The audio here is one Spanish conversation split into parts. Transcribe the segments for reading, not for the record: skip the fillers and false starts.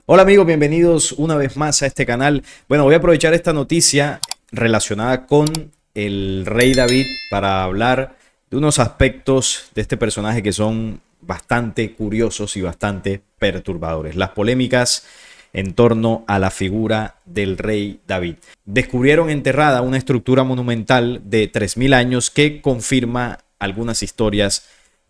Hola amigos, bienvenidos una vez más a este canal. Bueno, voy a aprovechar esta noticia relacionada con el rey David para hablar de unos aspectos de este personaje que son bastante curiosos y bastante perturbadores. Las polémicas en torno a la figura del rey David. Descubrieron enterrada una estructura monumental de 3000 años que confirma algunas historias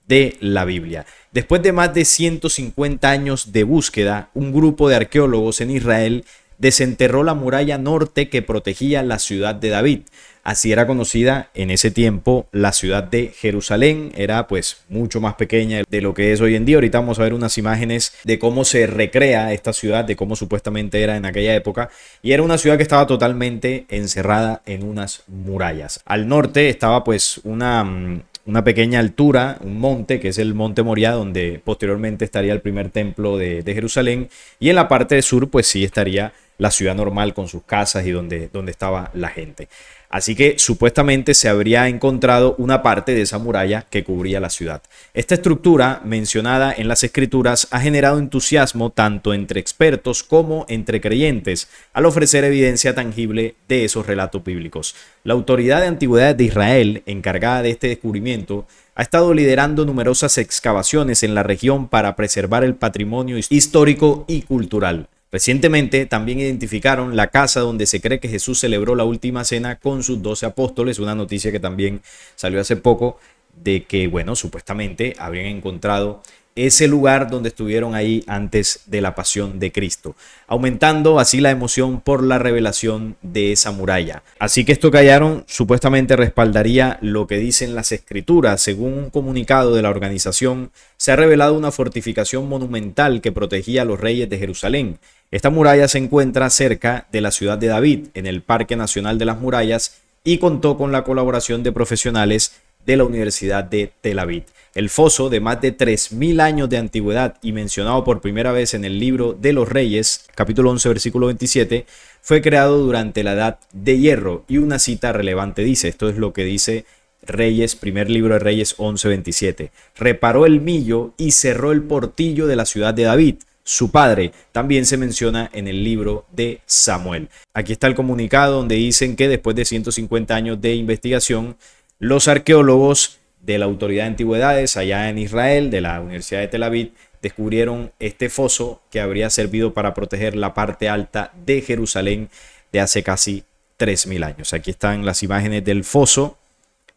de la Biblia. Después de más de 150 años de búsqueda, un grupo de arqueólogos en Israel desenterró la muralla norte que protegía la ciudad de David. Así era conocida en ese tiempo la ciudad de Jerusalén. Era pues mucho más pequeña de lo que es hoy en día. Ahorita vamos a ver unas imágenes de cómo se recrea esta ciudad, de cómo supuestamente era en aquella época. Y era una ciudad que estaba totalmente encerrada en unas murallas. Al norte estaba pues una pequeña altura, un monte, que es el Monte Moriah, donde posteriormente estaría el primer templo de Jerusalén. Y en la parte sur, pues sí estaría la ciudad normal con sus casas y donde estaba la gente. Así que supuestamente se habría encontrado una parte de esa muralla que cubría la ciudad. Esta estructura mencionada en las escrituras ha generado entusiasmo tanto entre expertos como entre creyentes al ofrecer evidencia tangible de esos relatos bíblicos. La Autoridad de Antigüedades de Israel, encargada de este descubrimiento, ha estado liderando numerosas excavaciones en la región para preservar el patrimonio histórico y cultural. Recientemente también identificaron la casa donde se cree que Jesús celebró la última cena con sus 12 apóstoles, una noticia que también salió hace poco de que, bueno, supuestamente habrían encontrado ese lugar donde estuvieron ahí antes de la pasión de Cristo, aumentando así la emoción por la revelación de esa muralla. Así que esto que hallaron supuestamente respaldaría lo que dicen las escrituras. Según un comunicado de la organización, se ha revelado una fortificación monumental que protegía a los reyes de Jerusalén. Esta muralla se encuentra cerca de la ciudad de David, en el Parque Nacional de las Murallas, y contó con la colaboración de profesionales de la Universidad de Tel Aviv. El foso, de más de 3000 años de antigüedad y mencionado por primera vez en el libro de los Reyes, capítulo 11, versículo 27, fue creado durante la Edad de Hierro, y una cita relevante dice, esto es lo que dice Reyes, primer libro de Reyes 11:27. Reparó el millo y cerró el portillo de la ciudad de David, su padre. También se menciona en el libro de Samuel. Aquí está el comunicado donde dicen que después de 150 años de investigación, los arqueólogos de la Autoridad de Antigüedades allá en Israel, de la Universidad de Tel Aviv, descubrieron este foso que habría servido para proteger la parte alta de Jerusalén de hace casi 3000 años. Aquí están las imágenes del foso.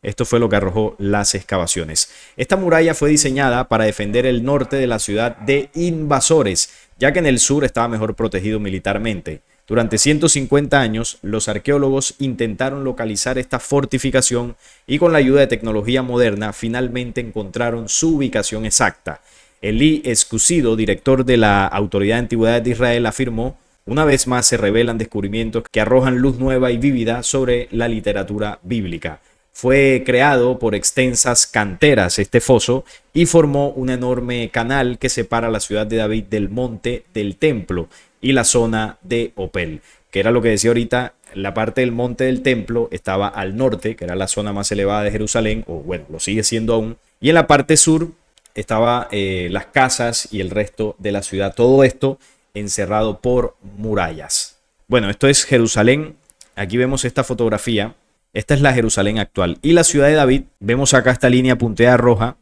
Esto fue lo que arrojó las excavaciones. Esta muralla fue diseñada para defender el norte de la ciudad de invasores, ya que en el sur estaba mejor protegido militarmente. Durante 150 años, los arqueólogos intentaron localizar esta fortificación y con la ayuda de tecnología moderna finalmente encontraron su ubicación exacta. Eli Escusido, director de la Autoridad de Antigüedades de Israel, afirmó: una vez más se revelan descubrimientos que arrojan luz nueva y vívida sobre la literatura bíblica. Fue creado por extensas canteras este foso y formó un enorme canal que separa la ciudad de David del monte del templo y la zona de Opel, que era lo que decía ahorita. La parte del monte del templo estaba al norte, que era la zona más elevada de Jerusalén, o bueno, lo sigue siendo aún, y en la parte sur estaba las casas y el resto de la ciudad, todo esto encerrado por murallas. Bueno, esto es Jerusalén. Aquí vemos esta fotografía. Esta es la Jerusalén actual. Y la ciudad de David, vemos acá esta línea punteada roja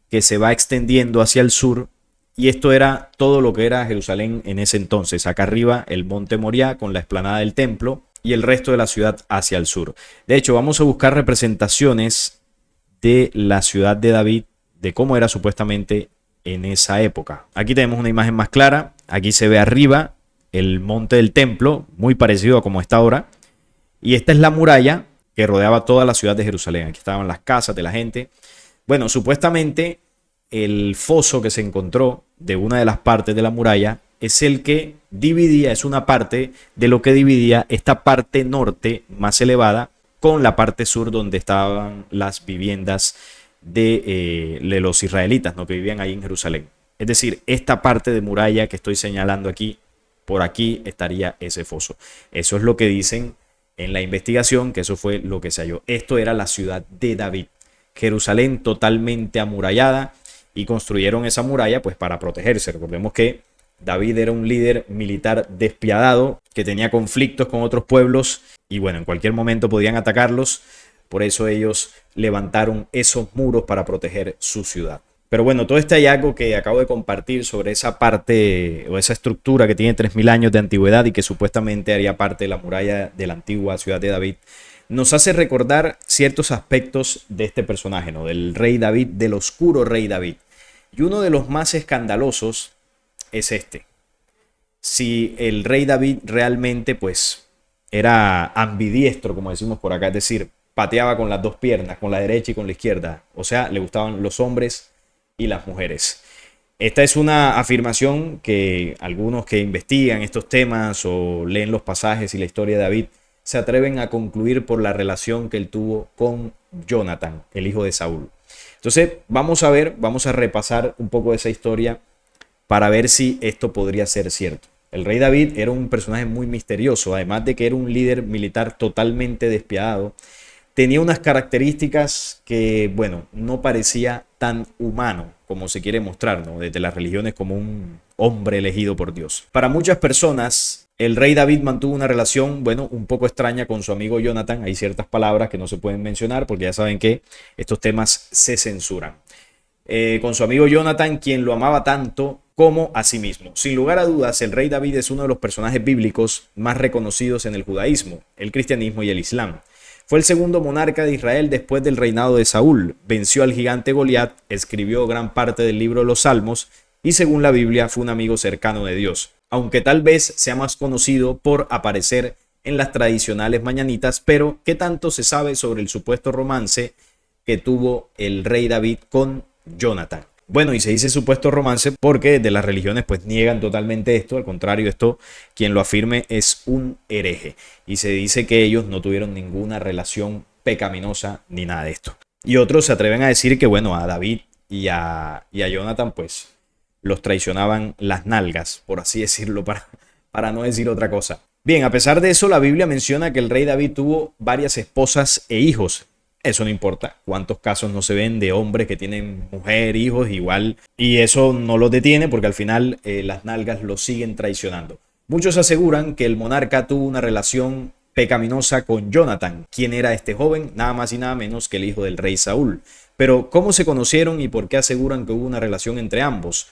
que se va extendiendo hacia el sur. Y esto era todo lo que era Jerusalén en ese entonces. Acá arriba el Monte Moriah con la explanada del templo y el resto de la ciudad hacia el sur. De hecho, vamos a buscar representaciones de la ciudad de David, de cómo era supuestamente en esa época. Aquí tenemos una imagen más clara. Aquí se ve arriba el monte del templo, muy parecido a como está ahora. Y esta es la muralla que rodeaba toda la ciudad de Jerusalén. Aquí estaban las casas de la gente. Bueno, supuestamente el foso que se encontró de una de las partes de la muralla es el que dividía, es una parte de lo que dividía esta parte norte más elevada con la parte sur donde estaban las viviendas de los israelitas, ¿no?, que vivían ahí en Jerusalén. Es decir, esta parte de muralla que estoy señalando aquí, por aquí estaría ese foso. Eso es lo que dicen en la investigación, que eso fue lo que se halló. Esto era la ciudad de David. Jerusalén totalmente amurallada, y construyeron esa muralla pues para protegerse. Recordemos que David era un líder militar despiadado que tenía conflictos con otros pueblos y bueno, en cualquier momento podían atacarlos. Por eso ellos levantaron esos muros para proteger su ciudad. Pero bueno, todo este hallazgo que acabo de compartir sobre esa parte o esa estructura que tiene 3000 años de antigüedad y que supuestamente haría parte de la muralla de la antigua ciudad de David, nos hace recordar ciertos aspectos de este personaje, ¿no? Del rey David, del oscuro rey David. Y uno de los más escandalosos es este. Si el rey David realmente pues era ambidiestro, como decimos por acá, es decir, pateaba con las dos piernas, con la derecha y con la izquierda, o sea, le gustaban los hombres y las mujeres. Esta es una afirmación que algunos que investigan estos temas o leen los pasajes y la historia de David se atreven a concluir por la relación que él tuvo con Jonatán, el hijo de Saúl. Entonces, vamos a repasar un poco de esa historia para ver si esto podría ser cierto. El rey David era un personaje muy misterioso, además de que era un líder militar totalmente despiadado. Tenía unas características que, bueno, no parecía tan humano como se quiere mostrar, ¿no? Desde las religiones como un hombre elegido por Dios. Para muchas personas, el rey David mantuvo una relación, bueno, un poco extraña con su amigo Jonatán. Hay ciertas palabras que no se pueden mencionar porque ya saben que estos temas se censuran. Con su amigo Jonatán, quien lo amaba tanto como a sí mismo. Sin lugar a dudas, el rey David es uno de los personajes bíblicos más reconocidos en el judaísmo, el cristianismo y el islam. Fue el segundo monarca de Israel después del reinado de Saúl. Venció al gigante Goliat, escribió gran parte del libro de los Salmos y según la Biblia fue un amigo cercano de Dios. Aunque tal vez sea más conocido por aparecer en las tradicionales mañanitas, pero ¿qué tanto se sabe sobre el supuesto romance que tuvo el rey David con Jonatán? Bueno, y se dice supuesto romance porque de las religiones pues niegan totalmente esto. Al contrario, esto quien lo afirme es un hereje. Y se dice que ellos no tuvieron ninguna relación pecaminosa ni nada de esto. Y otros se atreven a decir que bueno, a David y a Jonatán pues los traicionaban las nalgas, por así decirlo, para no decir otra cosa. Bien, a pesar de eso, la Biblia menciona que el rey David tuvo varias esposas e hijos. Eso no importa. ¿Cuántos casos no se ven de hombres que tienen mujer, hijos, igual? Y eso no los detiene porque al final las nalgas los siguen traicionando. Muchos aseguran que el monarca tuvo una relación pecaminosa con Jonatán. ¿Quién era este joven? Nada más y nada menos que el hijo del rey Saúl. Pero ¿cómo se conocieron y por qué aseguran que hubo una relación entre ambos?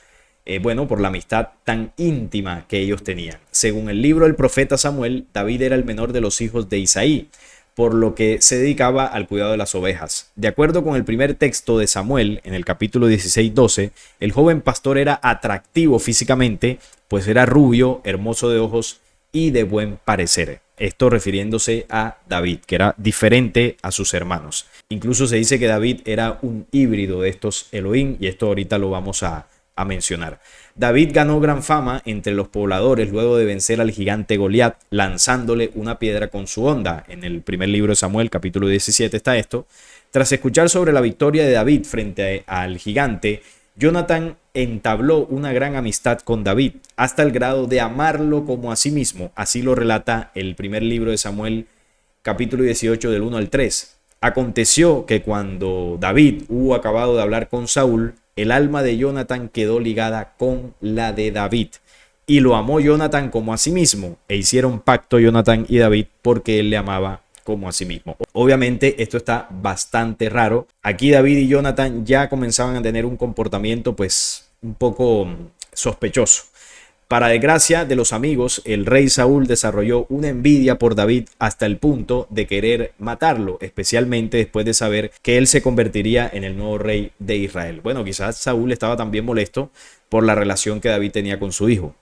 Bueno, por la amistad tan íntima que ellos tenían. Según el libro del profeta Samuel, David era el menor de los hijos de Isaí, por lo que se dedicaba al cuidado de las ovejas. De acuerdo con el primer texto de Samuel, en el capítulo 16-12, el joven pastor era atractivo físicamente, pues era rubio, hermoso de ojos y de buen parecer. Esto refiriéndose a David, que era diferente a sus hermanos. Incluso se dice que David era un híbrido de estos Elohim, y esto ahorita lo vamos a mencionar. David ganó gran fama entre los pobladores luego de vencer al gigante Goliat, lanzándole una piedra con su honda. En el primer libro de Samuel, capítulo 17, está esto. Tras escuchar sobre la victoria de David frente al gigante, Jonatán entabló una gran amistad con David, hasta el grado de amarlo como a sí mismo. Así lo relata el primer libro de Samuel, capítulo 18, del 1 al 3. Aconteció que cuando David hubo acabado de hablar con Saúl, el alma de Jonatán quedó ligada con la de David, y lo amó Jonatán como a sí mismo, e hicieron pacto Jonatán y David porque él le amaba como a sí mismo. Obviamente esto está bastante raro. Aquí David y Jonatán ya comenzaban a tener un comportamiento pues un poco sospechoso. Para desgracia de los amigos, el rey Saúl desarrolló una envidia por David hasta el punto de querer matarlo, especialmente después de saber que él se convertiría en el nuevo rey de Israel. Bueno, quizás Saúl estaba también molesto por la relación que David tenía con su hijo.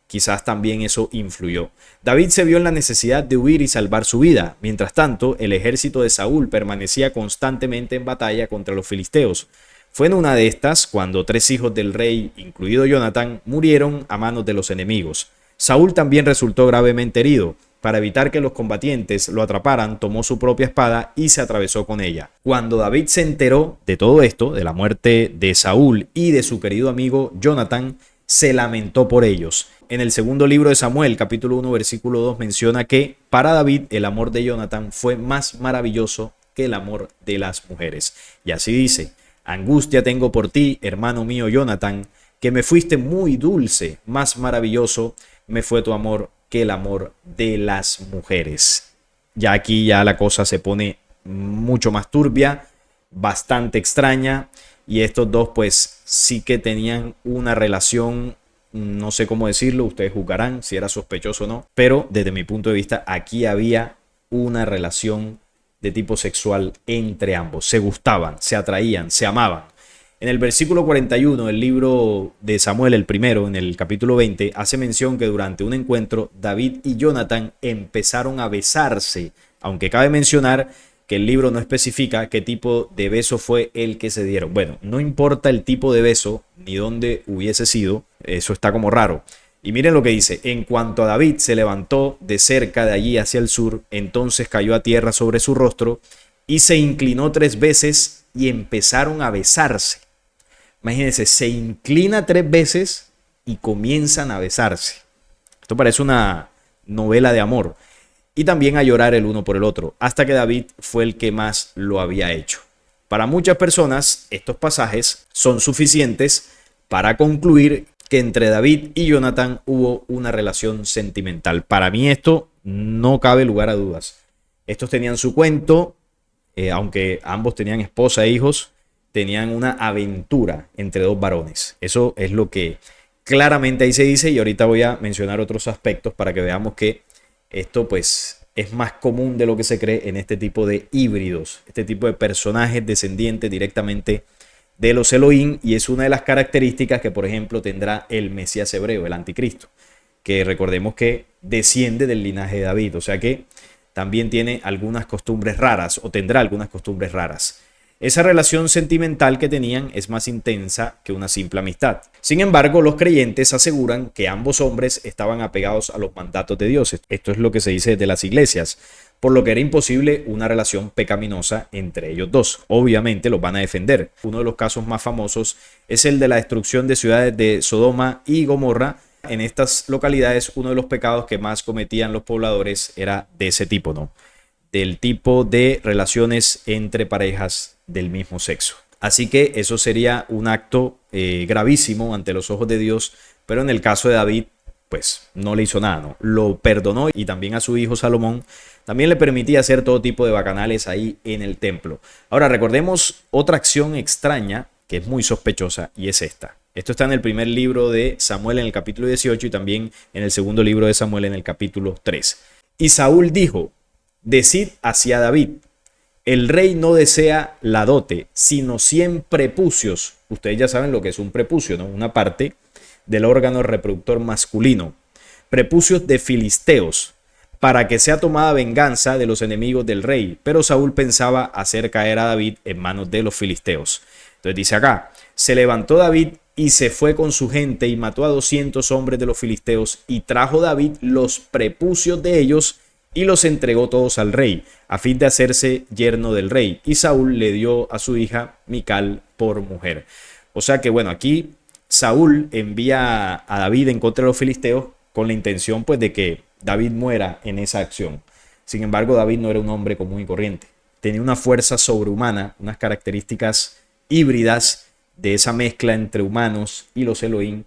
Quizás también eso influyó. David se vio en la necesidad de huir y salvar su vida. Mientras tanto, el ejército de Saúl permanecía constantemente en batalla contra los filisteos. Fue en una de estas cuando 3 hijos del rey, incluido Jonatán, murieron a manos de los enemigos. Saúl también resultó gravemente herido. Para evitar que los combatientes lo atraparan, tomó su propia espada y se atravesó con ella. Cuando David se enteró de todo esto, de la muerte de Saúl y de su querido amigo Jonatán, se lamentó por ellos. En el segundo libro de Samuel, capítulo 1, versículo 2, menciona que para David el amor de Jonatán fue más maravilloso que el amor de las mujeres. Y así dice: angustia tengo por ti, hermano mío Jonatán, que me fuiste muy dulce, más maravilloso me fue tu amor que el amor de las mujeres. Ya aquí ya la cosa se pone mucho más turbia, bastante extraña, y estos dos pues sí que tenían una relación, no sé cómo decirlo, ustedes juzgarán si era sospechoso o no, pero desde mi punto de vista aquí había una relación de tipo sexual entre ambos. Se gustaban, se atraían, se amaban. En el versículo 41 del libro de Samuel, el primero, en el capítulo 20, hace mención que durante un encuentro David y Jonathan empezaron a besarse, aunque cabe mencionar que el libro no especifica qué tipo de beso fue el que se dieron. Bueno, no importa el tipo de beso ni dónde hubiese sido, eso está como raro. Y miren lo que dice: en cuanto a David se levantó de cerca de allí hacia el sur, entonces cayó a tierra sobre su rostro y se inclinó 3 veces y empezaron a besarse. Imagínense, se inclina 3 veces y comienzan a besarse. Esto parece una novela de amor. Y también a llorar el uno por el otro, hasta que David fue el que más lo había hecho. Para muchas personas, estos pasajes son suficientes para concluir que entre David y Jonathan hubo una relación sentimental. Para mí esto no cabe lugar a dudas. Estos tenían su cuento, aunque ambos tenían esposa e hijos, tenían una aventura entre dos varones. Eso es lo que claramente ahí se dice, y ahorita voy a mencionar otros aspectos para que veamos que esto pues es más común de lo que se cree en este tipo de híbridos, este tipo de personajes descendientes directamente de los Elohim, y es una de las características que por ejemplo tendrá el Mesías hebreo, el anticristo, que recordemos que desciende del linaje de David, o sea que también tiene algunas costumbres raras o tendrá algunas costumbres raras. Esa relación sentimental que tenían es más intensa que una simple amistad. Sin embargo, los creyentes aseguran que ambos hombres estaban apegados a los mandatos de Dios. Esto es lo que se dice de las iglesias, por lo que era imposible una relación pecaminosa entre ellos dos. Obviamente los van a defender. Uno de los casos más famosos es el de la destrucción de ciudades de Sodoma y Gomorra. En estas localidades, uno de los pecados que más cometían los pobladores era de ese tipo, ¿no? Del tipo de relaciones entre parejas del mismo sexo. Así que eso sería un acto gravísimo ante los ojos de Dios, pero en el caso de David, pues no le hizo nada, ¿no? Lo perdonó, y también a su hijo Salomón también le permitía hacer todo tipo de bacanales ahí en el templo. Ahora recordemos otra acción extraña que es muy sospechosa, y es esta. Esto está en el primer libro de Samuel en el capítulo 18 y también en el segundo libro de Samuel en el capítulo 3. Y Saúl dijo: decid hacia David, el rey no desea la dote, sino 100 prepucios. Ustedes ya saben lo que es un prepucio, ¿no? Una parte del órgano reproductor masculino. Prepucios de filisteos, para que sea tomada venganza de los enemigos del rey. Pero Saúl pensaba hacer caer a David en manos de los filisteos. Entonces dice acá: se levantó David y se fue con su gente y mató a 200 hombres de los filisteos, y trajo David los prepucios de ellos y los entregó todos al rey, a fin de hacerse yerno del rey. Y Saúl le dio a su hija Mical por mujer. O sea que bueno, aquí Saúl envía a David en contra de los filisteos con la intención pues de que David muera en esa acción. Sin embargo, David no era un hombre común y corriente. Tenía una fuerza sobrehumana, unas características híbridas de esa mezcla entre humanos y los Elohim,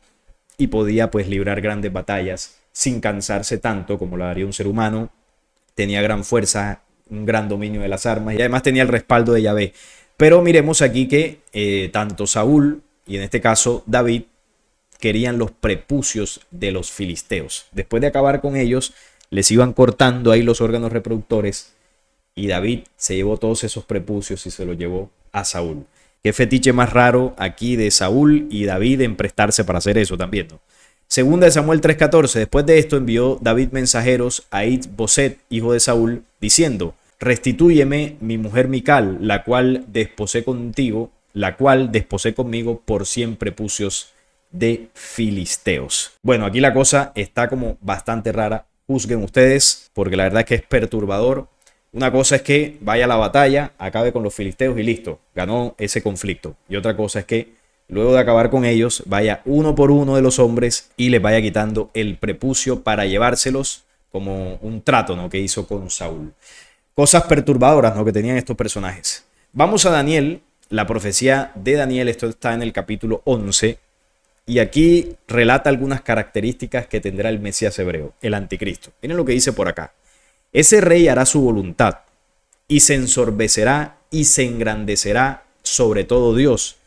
y podía pues librar grandes batallas sin cansarse tanto como lo haría un ser humano. Tenía gran fuerza, un gran dominio de las armas, y además tenía el respaldo de Yahvé. Pero miremos aquí que tanto Saúl y en este caso David querían los prepucios de los filisteos. Después de acabar con ellos, les iban cortando ahí los órganos reproductores, y David se llevó todos esos prepucios y se los llevó a Saúl. Qué fetiche más raro aquí de Saúl y David en prestarse para hacer eso también, ¿no? Segunda de Samuel 3:14. Después de esto envió David mensajeros a Is-Boset, hijo de Saúl, diciendo: restitúyeme mi mujer Mical, la cual desposé conmigo por 100 prepucios de filisteos. Bueno, aquí la cosa está como bastante rara. Juzguen ustedes, porque la verdad es que es perturbador. Una cosa es que vaya a la batalla, acabe con los filisteos y listo, ganó ese conflicto. Y otra cosa es que luego de acabar con ellos, vaya uno por uno de los hombres y les vaya quitando el prepucio para llevárselos, como un trato, ¿no?, que hizo con Saúl. Cosas perturbadoras, ¿no?, que tenían estos personajes. Vamos a Daniel, la profecía de Daniel. Esto está en el capítulo 11. Y aquí relata algunas características que tendrá el Mesías hebreo, el anticristo. Miren lo que dice por acá. Ese rey hará su voluntad y se ensorbecerá y se engrandecerá sobre todo Dios.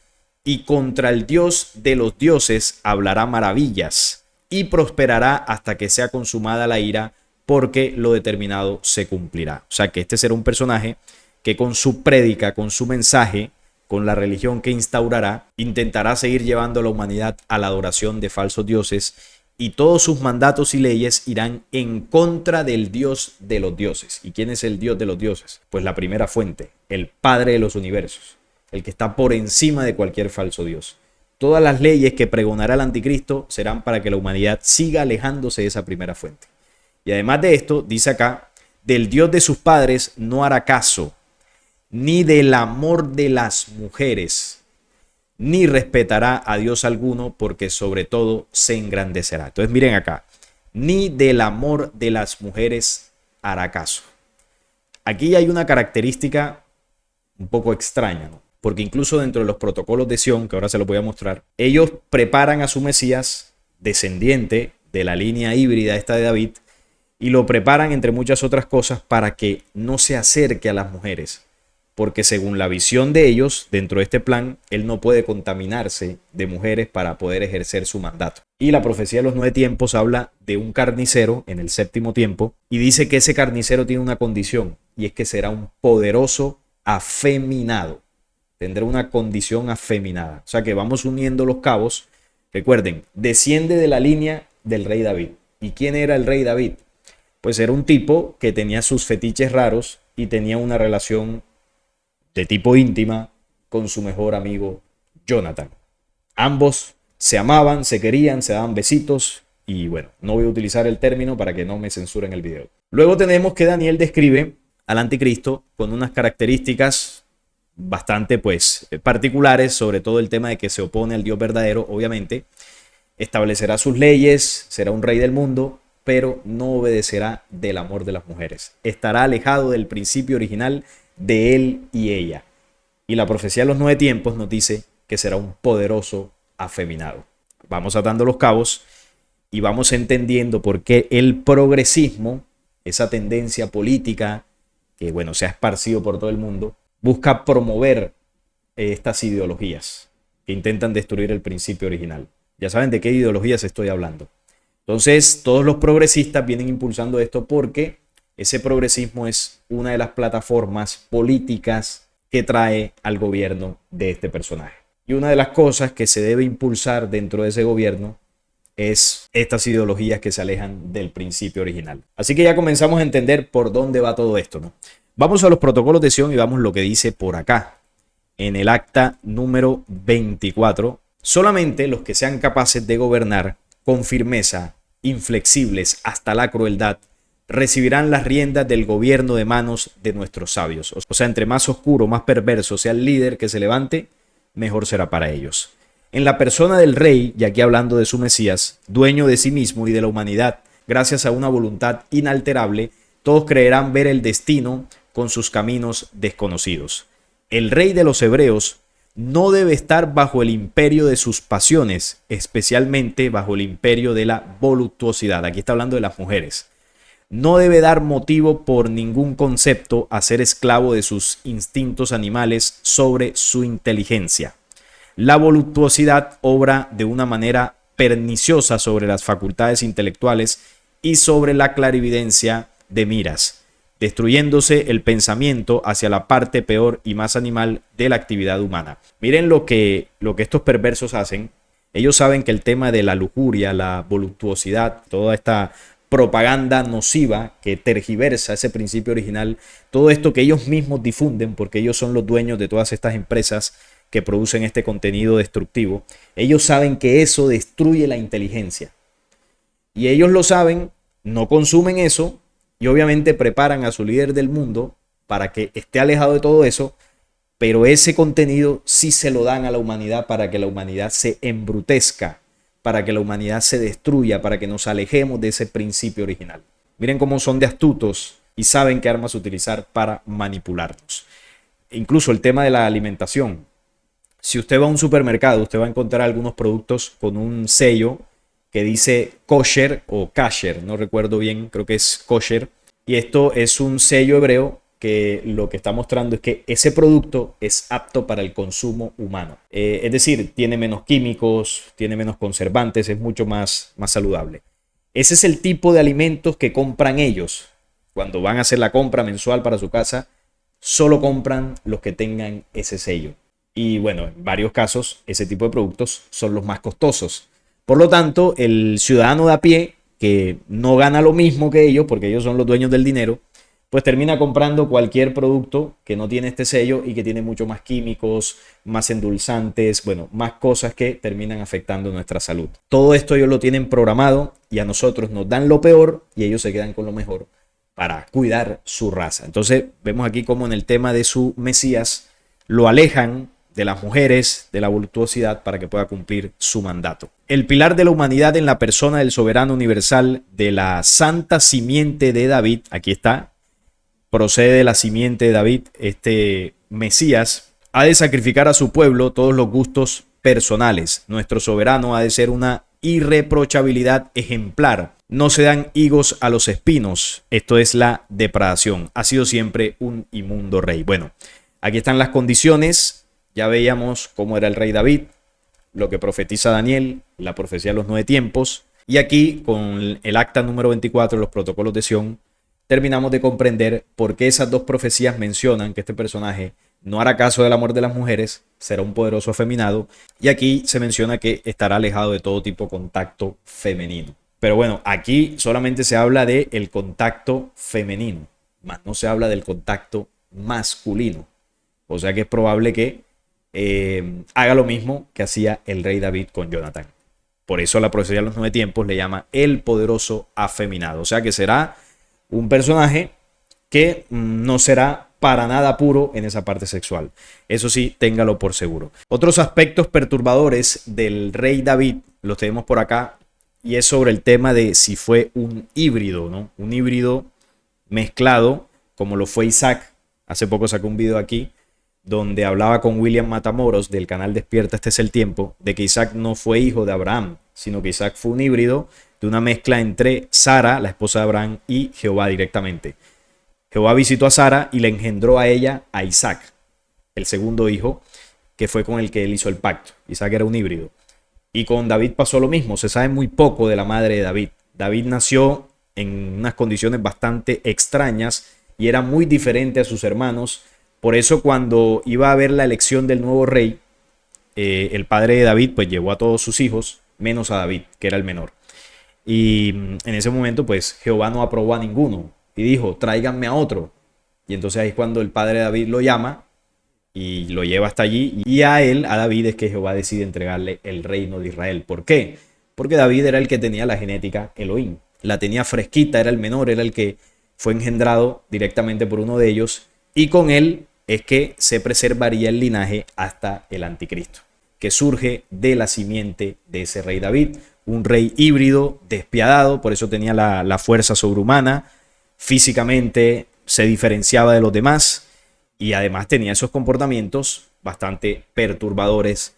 Y contra el Dios de los dioses hablará maravillas y prosperará hasta que sea consumada la ira, porque lo determinado se cumplirá. O sea que este será un personaje que con su prédica, con su mensaje, con la religión que instaurará, intentará seguir llevando a la humanidad a la adoración de falsos dioses, y todos sus mandatos y leyes irán en contra del Dios de los dioses. ¿Y quién es el Dios de los dioses? Pues la primera fuente, el Padre de los universos, el que está por encima de cualquier falso Dios. Todas las leyes que pregonará el anticristo serán para que la humanidad siga alejándose de esa primera fuente. Y además de esto, dice acá, del Dios de sus padres no hará caso, ni del amor de las mujeres, ni respetará a Dios alguno, porque sobre todo se engrandecerá. Entonces miren acá, ni del amor de las mujeres hará caso. Aquí hay una característica un poco extraña, ¿no? Porque incluso dentro de los protocolos de Sión, que ahora se los voy a mostrar, ellos preparan a su Mesías, descendiente de la línea híbrida esta de David, y lo preparan entre muchas otras cosas para que no se acerque a las mujeres. Porque según la visión de ellos, dentro de este plan, él no puede contaminarse de mujeres para poder ejercer su mandato. Y la profecía de los 9 tiempos habla de un carnicero en el 7º tiempo, y dice que ese carnicero tiene una condición, y es que será un poderoso afeminado. Tendrá una condición afeminada. O sea que vamos uniendo los cabos. Recuerden, desciende de la línea del rey David. ¿Y quién era el rey David? Pues era un tipo que tenía sus fetiches raros y tenía una relación de tipo íntima con su mejor amigo Jonathan. Ambos se amaban, se querían, se daban besitos, y bueno, no voy a utilizar el término para que no me censuren el video. Luego tenemos que Daniel describe al anticristo con unas características bastante particulares, sobre todo el tema de que se opone al Dios verdadero, obviamente. Establecerá sus leyes, será un rey del mundo, pero no obedecerá del amor de las mujeres. Estará alejado del principio original de él y ella. Y la profecía de los 9 tiempos nos dice que será un poderoso afeminado. Vamos atando los cabos y vamos entendiendo por qué el progresismo, esa tendencia política que se ha esparcido por todo el mundo, busca promover estas ideologías que intentan destruir el principio original. Ya saben de qué ideologías estoy hablando. Entonces, todos los progresistas vienen impulsando esto porque ese progresismo es una de las plataformas políticas que trae al gobierno de este personaje. Y una de las cosas que se debe impulsar dentro de ese gobierno es estas ideologías que se alejan del principio original. Así que ya comenzamos a entender por dónde va todo esto, ¿no? Vamos a los protocolos de Sión y vamos lo que dice por acá. En el acta número 24, solamente los que sean capaces de gobernar con firmeza, inflexibles hasta la crueldad, recibirán las riendas del gobierno de manos de nuestros sabios. O sea, entre más oscuro, más perverso sea el líder que se levante, mejor será para ellos. En la persona del rey, y aquí hablando de su Mesías, dueño de sí mismo y de la humanidad, gracias a una voluntad inalterable, todos creerán ver el destino con sus caminos desconocidos. El rey de los hebreos no debe estar bajo el imperio de sus pasiones, especialmente bajo el imperio de la voluptuosidad. Aquí está hablando de las mujeres. No debe dar motivo por ningún concepto a ser esclavo de sus instintos animales sobre su inteligencia. La voluptuosidad obra de una manera perniciosa sobre las facultades intelectuales y sobre la clarividencia de miras, destruyéndose el pensamiento hacia la parte peor y más animal de la actividad humana. Miren lo que estos perversos hacen. Ellos saben que el tema de la lujuria, la voluptuosidad, toda esta propaganda nociva que tergiversa ese principio original, todo esto que ellos mismos difunden, porque ellos son los dueños de todas estas empresas que producen este contenido destructivo, ellos saben que eso destruye la inteligencia. Y ellos lo saben, no consumen eso, y obviamente preparan a su líder del mundo para que esté alejado de todo eso, pero ese contenido sí se lo dan a la humanidad para que la humanidad se embrutezca, para que la humanidad se destruya, para que nos alejemos de ese principio original. Miren cómo son de astutos y saben qué armas utilizar para manipularnos. Incluso el tema de la alimentación. Si usted va a un supermercado, usted va a encontrar algunos productos con un sello que dice kosher o kasher, no recuerdo bien, creo que es kosher. Y esto es un sello hebreo que lo que está mostrando es que ese producto es apto para el consumo humano. Es decir, tiene menos químicos, tiene menos conservantes, es mucho más saludable. Ese es el tipo de alimentos que compran ellos. Cuando van a hacer la compra mensual para su casa, solo compran los que tengan ese sello. Y bueno, en varios casos, ese tipo de productos son los más costosos. Por lo tanto, el ciudadano de a pie, que no gana lo mismo que ellos, porque ellos son los dueños del dinero, pues termina comprando cualquier producto que no tiene este sello y que tiene mucho más químicos, más endulzantes, bueno, más cosas que terminan afectando nuestra salud. Todo esto ellos lo tienen programado y a nosotros nos dan lo peor y ellos se quedan con lo mejor para cuidar su raza. Entonces vemos aquí como en el tema de su Mesías lo alejan de las mujeres, de la voluptuosidad para que pueda cumplir su mandato. El pilar de la humanidad en la persona del soberano universal, de la santa simiente de David, aquí está, procede de la simiente de David, este Mesías, ha de sacrificar a su pueblo todos los gustos personales. Nuestro soberano ha de ser una irreprochabilidad ejemplar. No se dan higos a los espinos. Esto es la depravación. Ha sido siempre un inmundo rey. Bueno, aquí están las condiciones. Ya veíamos cómo era el rey David, lo que profetiza Daniel, la profecía de los 9 tiempos. Y aquí, con el acta número 24, los protocolos de Sión, terminamos de comprender por qué esas dos profecías mencionan que este personaje no hará caso del amor de las mujeres, será un poderoso afeminado, y aquí se menciona que estará alejado de todo tipo de contacto femenino. Pero bueno, aquí solamente se habla del contacto femenino, más no se habla del contacto masculino. O sea que es probable que haga lo mismo que hacía el rey David con Jonatán. Por eso la profecía de los 9 tiempos le llama el poderoso afeminado. O sea que será un personaje que no será para nada puro en esa parte sexual. Eso sí, téngalo por seguro. Otros aspectos perturbadores del rey David los tenemos por acá y es sobre el tema de si fue un híbrido, ¿no? Un híbrido mezclado como lo fue Isaac. Hace poco saqué un video aquí donde hablaba con William Matamoros del canal Despierta, este es el tiempo, de que Isaac no fue hijo de Abraham, sino que Isaac fue un híbrido de una mezcla entre Sara, la esposa de Abraham, y Jehová directamente. Jehová visitó a Sara y le engendró a ella a Isaac, el segundo hijo, que fue con el que él hizo el pacto. Isaac era un híbrido. Y con David pasó lo mismo, se sabe muy poco de la madre de David. David nació en unas condiciones bastante extrañas y era muy diferente a sus hermanos. Por eso cuando iba a haber la elección del nuevo rey, el padre de David pues llevó a todos sus hijos, menos a David, que era el menor. Y en ese momento pues Jehová no aprobó a ninguno y dijo, tráiganme a otro. Y entonces ahí es cuando el padre de David lo llama y lo lleva hasta allí. Y a él, a David, es que Jehová decide entregarle el reino de Israel. ¿Por qué? Porque David era el que tenía la genética Elohim. La tenía fresquita, era el menor, era el que fue engendrado directamente por uno de ellos. Y con él es que se preservaría el linaje hasta el anticristo, que surge de la simiente de ese rey David. Un rey híbrido, despiadado, por eso tenía la fuerza sobrehumana. Físicamente se diferenciaba de los demás y además tenía esos comportamientos bastante perturbadores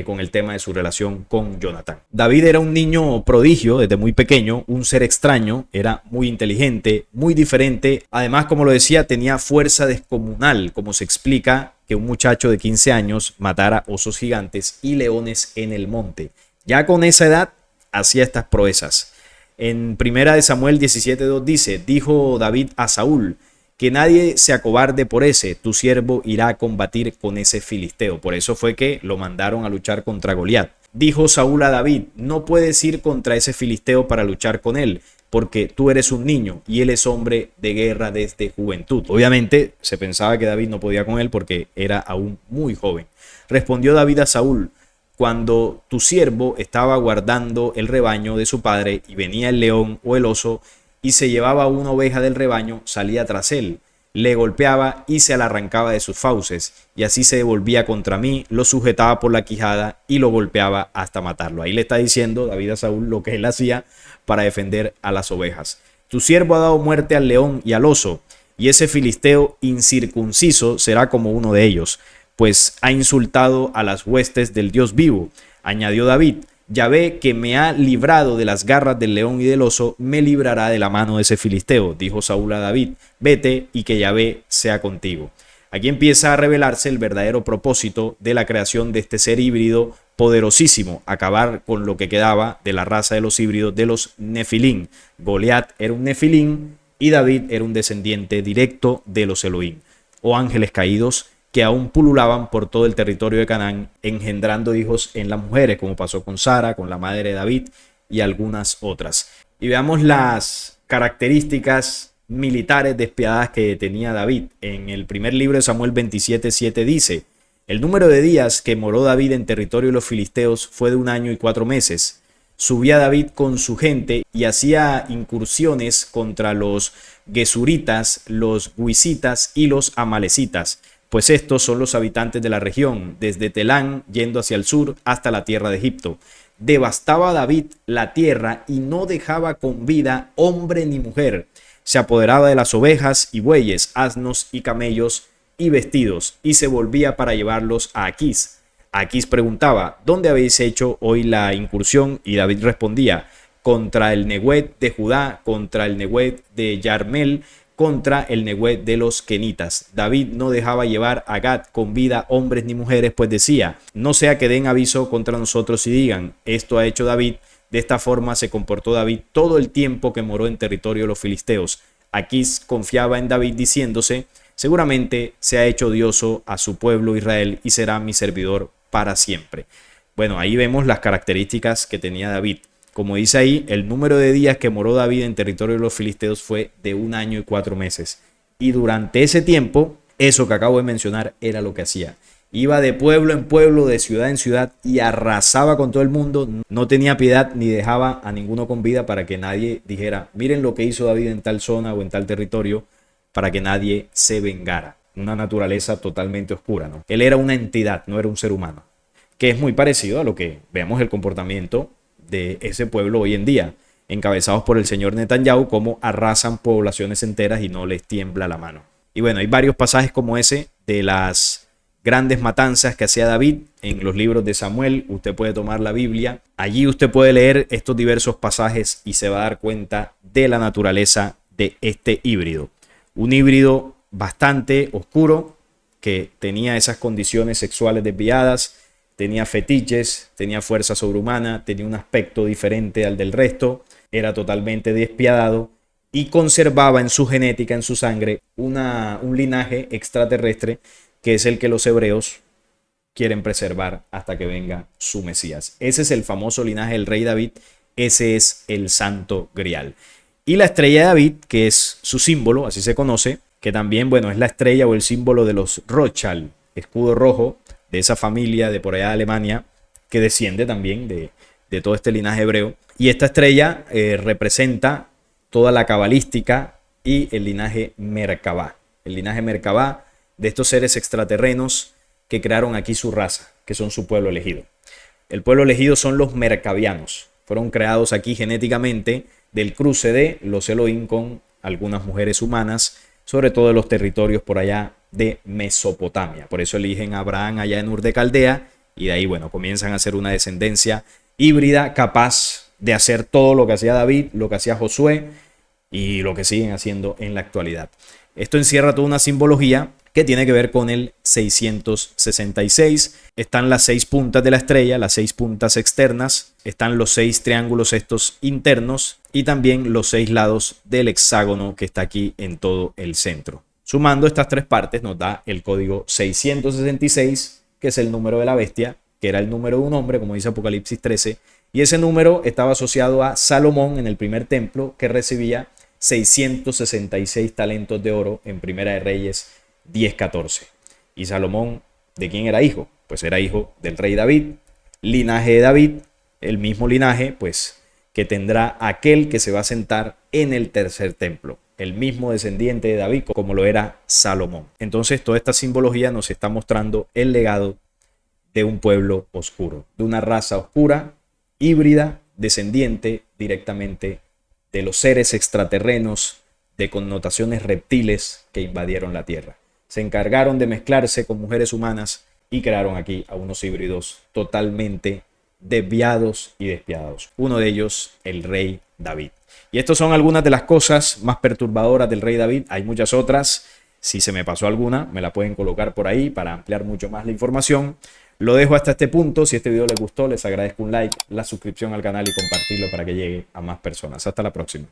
con el tema de su relación con Jonatán. David era un niño prodigio desde muy pequeño, un ser extraño, era muy inteligente, muy diferente. Además, como lo decía, tenía fuerza descomunal, como se explica que un muchacho de 15 años matara osos gigantes y leones en el monte. Ya con esa edad hacía estas proezas. En 1 Samuel 17:2 dice, dijo David a Saúl, que nadie se acobarde por ese, tu siervo irá a combatir con ese filisteo. Por eso fue que lo mandaron a luchar contra Goliat. Dijo Saúl a David, no puedes ir contra ese filisteo para luchar con él, porque tú eres un niño y él es hombre de guerra desde juventud. Obviamente se pensaba que David no podía con él porque era aún muy joven. Respondió David a Saúl, cuando tu siervo estaba guardando el rebaño de su padre y venía el león o el oso y se llevaba una oveja del rebaño, salía tras él, le golpeaba y se la arrancaba de sus fauces, y así se devolvía contra mí, lo sujetaba por la quijada y lo golpeaba hasta matarlo. Ahí le está diciendo David a Saúl lo que él hacía para defender a las ovejas. Tu siervo ha dado muerte al león y al oso, y ese filisteo incircunciso será como uno de ellos, pues ha insultado a las huestes del Dios vivo. Añadió David: Yahvé, que me ha librado de las garras del león y del oso, me librará de la mano de ese filisteo. Dijo Saúl a David: vete y que Yahvé sea contigo. Aquí empieza a revelarse el verdadero propósito de la creación de este ser híbrido poderosísimo: acabar con lo que quedaba de la raza de los híbridos de los Nefilín. Goliat era un Nefilín y David era un descendiente directo de los Elohim, o ángeles caídos, que aún pululaban por todo el territorio de Canaán, engendrando hijos en las mujeres, como pasó con Sara, con la madre de David y algunas otras. Y veamos las características militares despiadadas que tenía David. En el primer libro de Samuel 27:7 dice: el número de días que moró David en territorio de los filisteos fue de 1 año y 4 meses. Subía David con su gente y hacía incursiones contra los gesuritas, los guisitas y los amalecitas, pues estos son los habitantes de la región, desde Telán yendo hacia el sur hasta la tierra de Egipto. Devastaba David la tierra y no dejaba con vida hombre ni mujer. Se apoderaba de las ovejas y bueyes, asnos y camellos y vestidos, y se volvía para llevarlos a Aquís. Aquís preguntaba: ¿dónde habéis hecho hoy la incursión? Y David respondía: contra el Neguet de Judá, contra el Neguet de Yarmel, contra el Neguet de los Kenitas. David no dejaba llevar a Gad con vida hombres ni mujeres, pues decía: no sea que den aviso contra nosotros y digan: esto ha hecho David. De esta forma se comportó David todo el tiempo que moró en territorio de los filisteos. Aquís confiaba en David diciéndose: seguramente se ha hecho odioso a su pueblo Israel y será mi servidor para siempre. Bueno, ahí vemos las características que tenía David. Como dice ahí, el número de días que moró David en territorio de los filisteos fue de 1 año y 4 meses. Y durante ese tiempo, eso que acabo de mencionar era lo que hacía. Iba de pueblo en pueblo, de ciudad en ciudad, y arrasaba con todo el mundo. No tenía piedad ni dejaba a ninguno con vida, para que nadie dijera: miren lo que hizo David en tal zona o en tal territorio, para que nadie se vengara. Una naturaleza totalmente oscura, ¿no? Él era una entidad, no era un ser humano, que es muy parecido a lo que vemos el comportamiento de ese pueblo hoy en día, encabezados por el señor Netanyahu, como arrasan poblaciones enteras y no les tiembla la mano. Y bueno, hay varios pasajes como ese de las grandes matanzas que hacía David en los libros de Samuel. Usted puede tomar la Biblia, allí usted puede leer estos diversos pasajes y se va a dar cuenta de la naturaleza de este híbrido. Un híbrido bastante oscuro, que tenía esas condiciones sexuales desviadas, tenía fetiches, tenía fuerza sobrehumana, tenía un aspecto diferente al del resto, era totalmente despiadado y conservaba en su genética, en su sangre, un linaje extraterrestre, que es el que los hebreos quieren preservar hasta que venga su Mesías. Ese es el famoso linaje del rey David, ese es el Santo Grial. Y la estrella de David, que es su símbolo, así se conoce, que también, bueno, es la estrella o el símbolo de los Rothschild, escudo rojo, de esa familia de por allá de Alemania, que desciende también de todo este linaje hebreo. Y esta estrella representa toda la cabalística y el linaje Merkabah. El linaje Merkabah de estos seres extraterrenos que crearon aquí su raza, que son su pueblo elegido. El pueblo elegido son los mercabianos. Fueron creados aquí genéticamente del cruce de los Elohim con algunas mujeres humanas, sobre todo de los territorios por allá de Mesopotamia. Por eso eligen a Abraham allá en Ur de Caldea, y de ahí, bueno, comienzan a hacer una descendencia híbrida capaz de hacer todo lo que hacía David, lo que hacía Josué y lo que siguen haciendo en la actualidad. Esto encierra toda una simbología que tiene que ver con el 666. Están las 6 puntas de la estrella, las 6 puntas externas, están los 6 triángulos estos internos y también los 6 lados del hexágono que está aquí en todo el centro. Sumando estas 3 partes nos da el código 666, que es el número de la bestia, que era el número de un hombre, como dice Apocalipsis 13, y ese número estaba asociado a Salomón en el primer templo, que recibía 666 talentos de oro en Primera de Reyes 10:14. Y Salomón, ¿de quién era hijo? Pues era hijo del rey David, linaje de David, el mismo linaje pues que tendrá aquel que se va a sentar en el tercer templo, el mismo descendiente de David como lo era Salomón. Entonces toda esta simbología nos está mostrando el legado de un pueblo oscuro, de una raza oscura, híbrida, descendiente directamente de los seres extraterrenos de connotaciones reptiles que invadieron la tierra. se encargaron de mezclarse con mujeres humanas y crearon aquí a unos híbridos totalmente desviados y despiadados. Uno de ellos, el rey David. Y estas son algunas de las cosas más perturbadoras del rey David. Hay muchas otras. Si se me pasó alguna, me la pueden colocar por ahí para ampliar mucho más la información. Lo dejo hasta este punto. Si este video les gustó, les agradezco un like, la suscripción al canal y compartirlo para que llegue a más personas. Hasta la próxima.